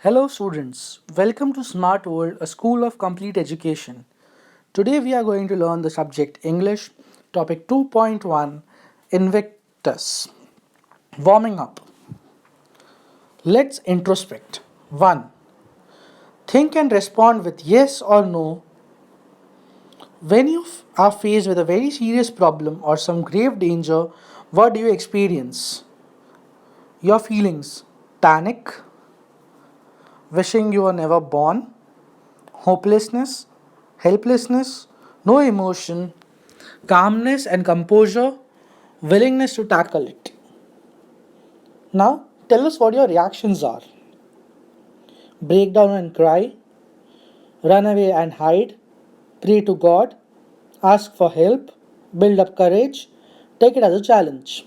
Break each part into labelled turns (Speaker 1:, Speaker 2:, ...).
Speaker 1: Hello, students. Welcome to Smart World, a school of complete education. Today, we are going to learn the subject English, topic 2.1 Invictus. Warming up. Let's introspect. 1. Think and respond with yes or no. When you are faced with a very serious problem or some grave danger, what do you experience? Your feelings panic, wishing you were never born, hopelessness, helplessness, no emotion, calmness and composure, willingness to tackle it. Now, tell us what your reactions are. Break down and cry, run away and hide, pray to God, ask for help, build up courage, take it as a challenge.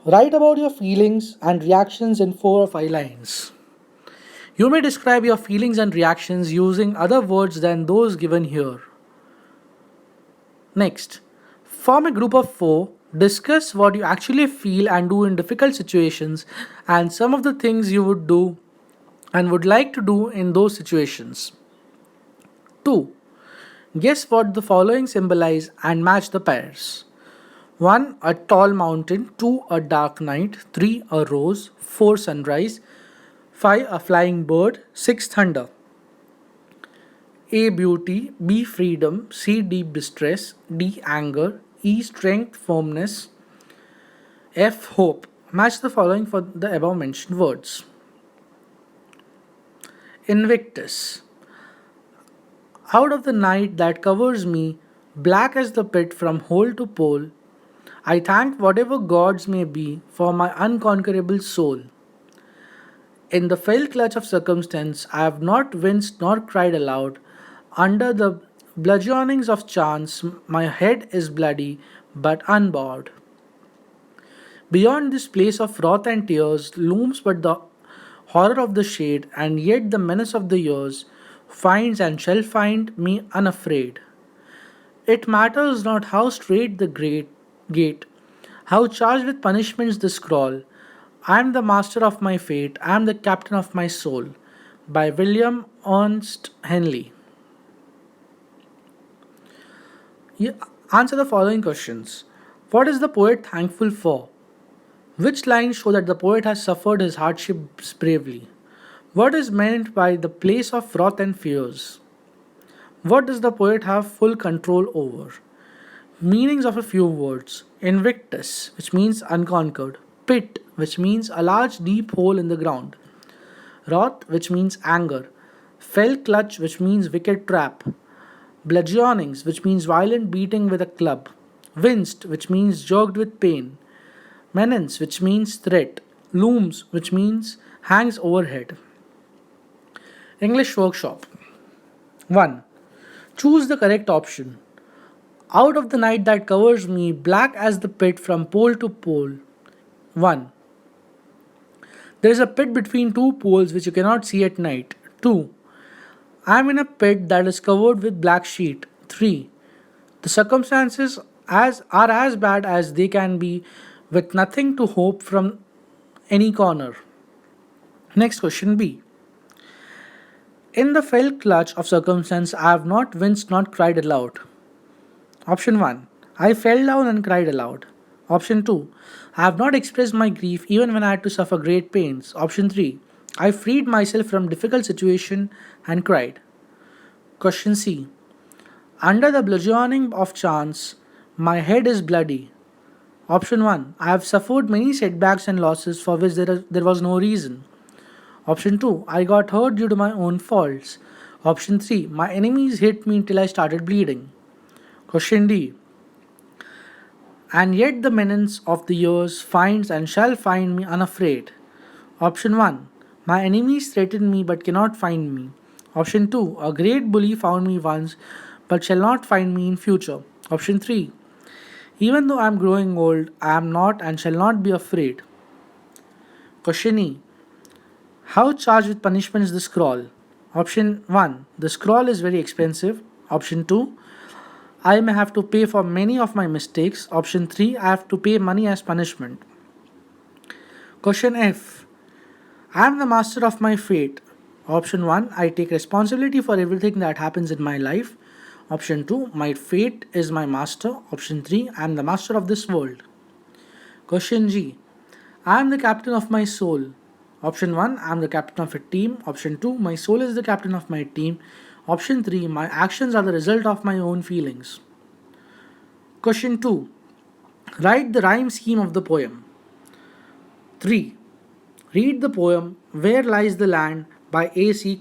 Speaker 1: Write about your feelings and reactions in 4 or 5 lines. You may describe your feelings and reactions using other words than those given here. Next, form a group of four, discuss what you actually feel and do in difficult situations and some of the things you would do and would like to do in those situations. 2. Guess what the following symbolize and match the pairs. 1. A tall mountain. 2. A dark night. 3. A rose. 4. Sunrise. 5. A flying bird. 6. Thunder. A. Beauty. B. Freedom. C. Deep distress. D. Anger. E. Strength, firmness. F. Hope. Match the following for the above mentioned words. Invictus. Out of the night that covers me, black as the pit from pole to pole, I thank whatever gods may be for my unconquerable soul. In the fell clutch of circumstance, I have not winced nor cried aloud. Under the bludgeonings of chance, my head is bloody but unbowed. Beyond this place of wrath and tears looms but the horror of the shade, and yet the menace of the years finds and shall find me unafraid. It matters not how straight the great gate, how charged with punishments the scroll. I am the master of my fate, I am the captain of my soul. By William Ernst Henley. You answer the following questions. What is the poet thankful for? Which lines show that the poet has suffered his hardships bravely? What is meant by the place of wrath and fears? What does the poet have full control over? Meanings of a few words. Invictus, which means unconquered. Pit, which means a large deep hole in the ground. Wrath, which means anger. Fell clutch, which means wicked trap. Bludgeonings, which means violent beating with a club. Winced, which means jerked with pain. Menace, which means threat. Looms, which means hangs overhead. English workshop. 1. Choose the correct option. Out of the night that covers me, black as the pit from pole to pole. 1. There is a pit between two poles which you cannot see at night. 2. I am in a pit that is covered with black sheet. 3. The circumstances are as bad as they can be with nothing to hope from any corner. Next question B. In the fell clutch of circumstance, I have not winced, not cried aloud. Option 1. I fell down and cried aloud. Option 2. I have not expressed my grief even when I had to suffer great pains. Option 3. I freed myself from difficult situation and cried. Question C. Under the bludgeoning of chance, my head is bloody. Option 1. I have suffered many setbacks and losses for which there was no reason. Option 2. I got hurt due to my own faults. Option 3. My enemies hit me till I started bleeding. Question D. And yet the menace of the years finds and shall find me unafraid. Option 1. My enemies threaten me but cannot find me. Option 2. A great bully found me once but shall not find me in future. Option 3. Even though I am growing old, I am not and shall not be afraid. Question E. How charged with punishment is the scroll? Option 1. The scroll is very expensive. Option 2. I may have to pay for many of my mistakes. Option 3. I have to pay money as punishment. Question F. I am the master of my fate. Option 1, I take responsibility for everything that happens in my life. Option 2, my fate is my master. Option 3, I am the master of this world. Question G, I am the captain of my soul. Option 1, I am the captain of a team. Option 2, my soul is the captain of my team. Option 3, my actions are the result of my own feelings. Question 2, write the rhyme scheme of the poem. 3. Read the poem Where Lies the Land by A.C.